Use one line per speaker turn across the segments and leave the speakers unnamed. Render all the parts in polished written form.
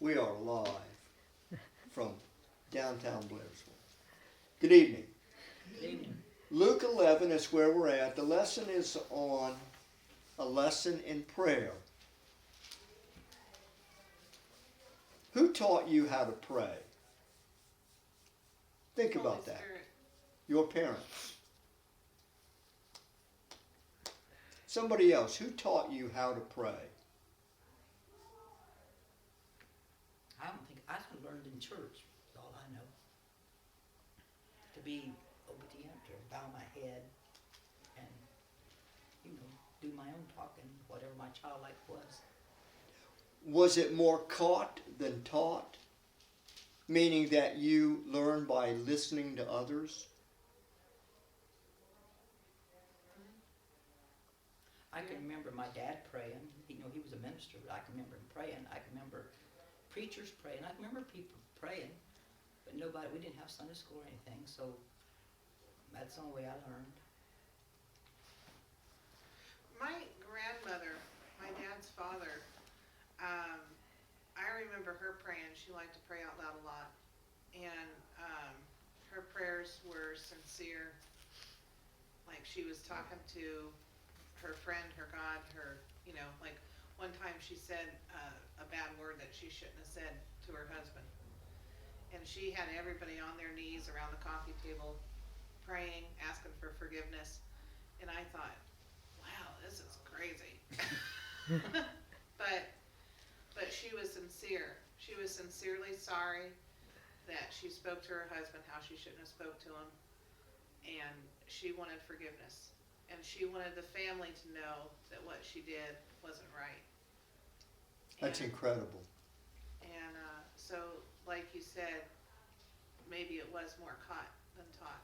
We are live from downtown Blairsville. Good evening.
Good evening.
Luke 11 is where we're at. The lesson is on a lesson in prayer. Who taught you how to pray? Think
Holy
about that.
Spirit.
Your parents. Somebody else. Who taught you how to pray?
I don't think I learned in church. Is all I know. To be obedient, to bow my head, and do my own talking, whatever my childlike was.
Was it more caught than taught? Meaning that you learn by listening to others?
I can remember my dad praying. He was a minister, but I can remember him praying. I can remember preachers praying. I can remember people praying, but we didn't have Sunday school or anything, so that's the only way I learned.
My grandmother, my dad's father, I remember her praying. She liked to pray out loud a lot. And her prayers were sincere. Like she was talking to her friend, her God, like one time she said a bad word that she shouldn't have said to her husband. And she had everybody on their knees around the coffee table praying, asking for forgiveness. And I thought, wow, this is crazy. But she was sincere. She was sincerely sorry that she spoke to her husband how she shouldn't have spoke to him. And she wanted forgiveness. And she wanted the family to know that what she did wasn't right.
That's incredible.
And so, like you said, maybe it was more caught than taught.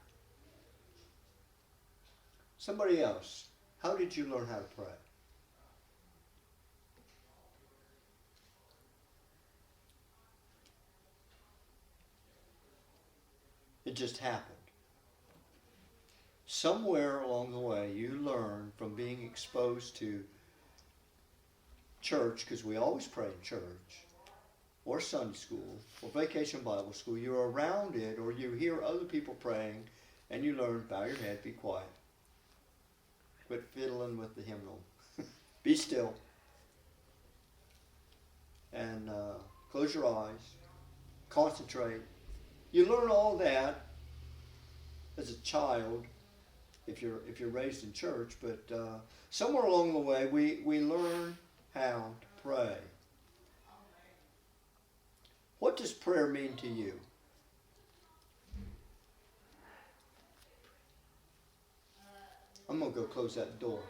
Somebody else. How did you learn how to pray? It just happened. Somewhere along the way, you learn from being exposed to church, because we always pray in church, or Sunday school, or Vacation Bible School. You're around it, or you hear other people praying, and you learn, bow your head, be quiet. Quit fiddling with the hymnal. Be still. And close your eyes. Concentrate. You learn all that as a child, if you're raised in church, but somewhere along the way we learn how to pray. What does prayer mean to you? I'm going to go close that door.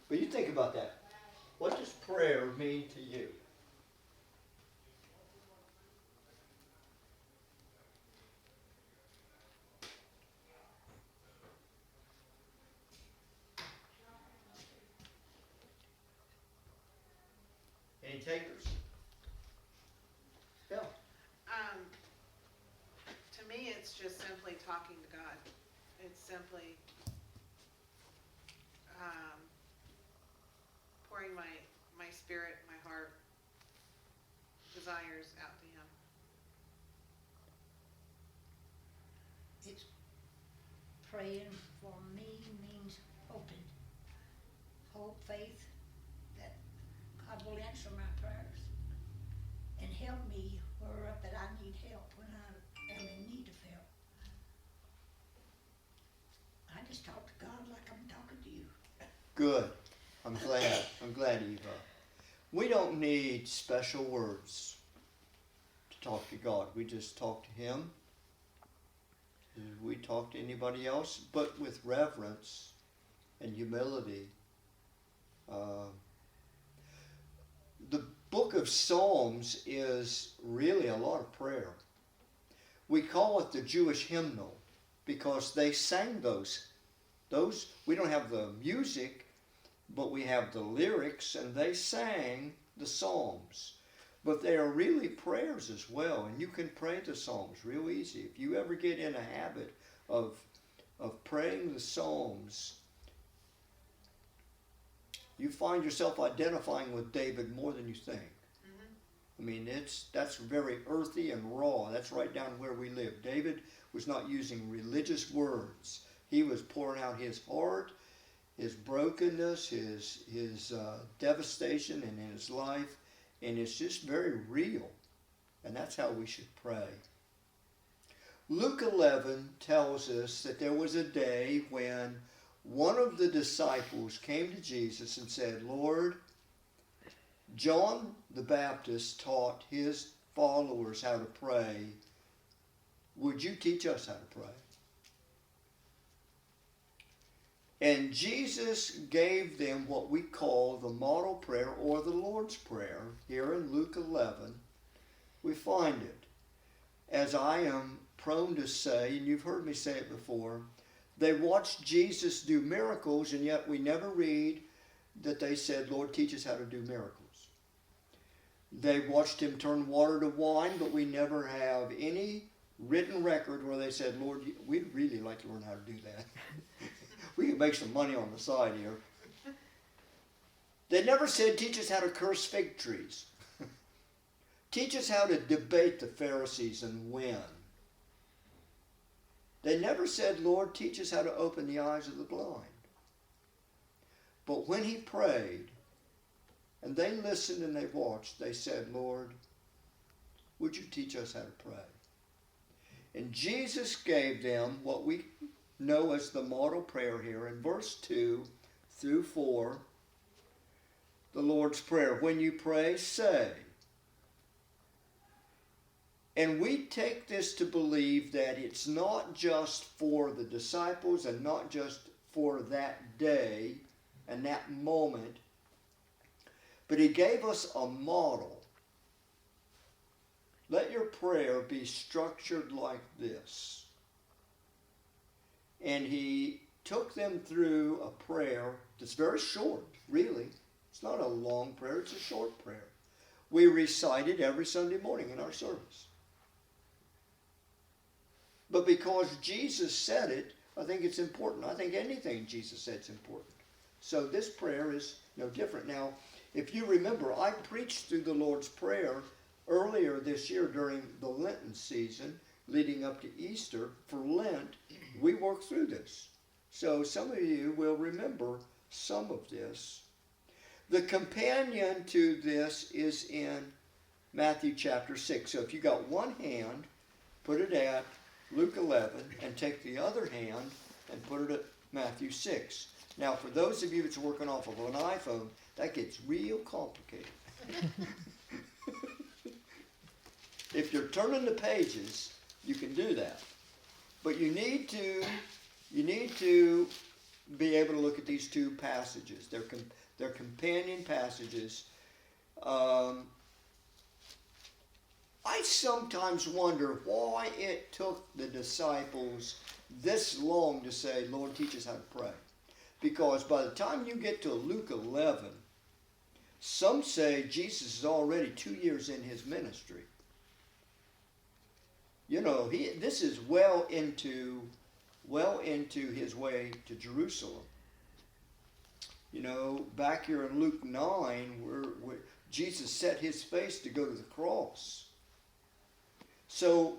But you think about that. What does prayer mean to you? Any takers? Yeah.
To me, it's just simply talking to God. It's simply pouring my spirit, my heart, desires out to Him.
It's praying for me means hoping. Hope, faith that God will answer my prayers and help me that I need help when I am in need of help. I just talk to God like I'm talking to you.
Good. I'm glad. I'm glad, Eva. We don't need special words to talk to God. We just talk to Him. We talk to anybody else, but with reverence and humility. The book of Psalms is really a lot of prayer. We call it the Jewish hymnal because they sang those. We don't have the music, but we have the lyrics, and they sang the Psalms. But they are really prayers as well, and you can pray the Psalms real easy. If you ever get in a habit of praying the Psalms, you find yourself identifying with David more than you think.
Mm-hmm.
I mean, that's very earthy and raw. That's right down where we live. David was not using religious words. He was pouring out his heart, his brokenness, his devastation in his life, and it's just very real. And that's how we should pray. Luke 11 tells us that there was a day when one of the disciples came to Jesus and said, Lord, John the Baptist taught his followers how to pray. Would you teach us how to pray? And Jesus gave them what we call the model prayer or the Lord's Prayer. Here in Luke 11, we find it. As I am prone to say, and you've heard me say it before, they watched Jesus do miracles, and yet we never read that they said, Lord, teach us how to do miracles. They watched him turn water to wine, but we never have any written record where they said, Lord, we'd really like to learn how to do that. We could make some money on the side here. They never said, teach us how to curse fig trees. Teach us how to debate the Pharisees and win. They never said, Lord, teach us how to open the eyes of the blind. But when he prayed, and they listened and they watched, they said, Lord, would you teach us how to pray? And Jesus gave them what we know as the model prayer here in verse 2 through 4, the Lord's Prayer. When you pray, say. And we take this to believe that it's not just for the disciples and not just for that day and that moment, but he gave us a model. Let your prayer be structured like this. And he took them through a prayer that's very short, really. It's not a long prayer, it's a short prayer. We recite it every Sunday morning in our service. But because Jesus said it, I think it's important. I think anything Jesus said is important. So this prayer is no different. Now, if you remember, I preached through the Lord's Prayer earlier this year during the Lenten season, leading up to Easter. For Lent, we worked through this. So some of you will remember some of this. The companion to this is in Matthew chapter 6. So if you got one hand, put it at Luke 11, and take the other hand and put it at Matthew 6. Now, for those of you that's working off of an iPhone, that gets real complicated. If you're turning the pages, you can do that. But you need to be able to look at these two passages. They're companion passages. I sometimes wonder why it took the disciples this long to say, Lord, teach us how to pray. Because by the time you get to Luke 11, some say Jesus is already 2 years in his ministry. You know, this is well into his way to Jerusalem. You know, back here in Luke 9, where Jesus set his face to go to the cross. So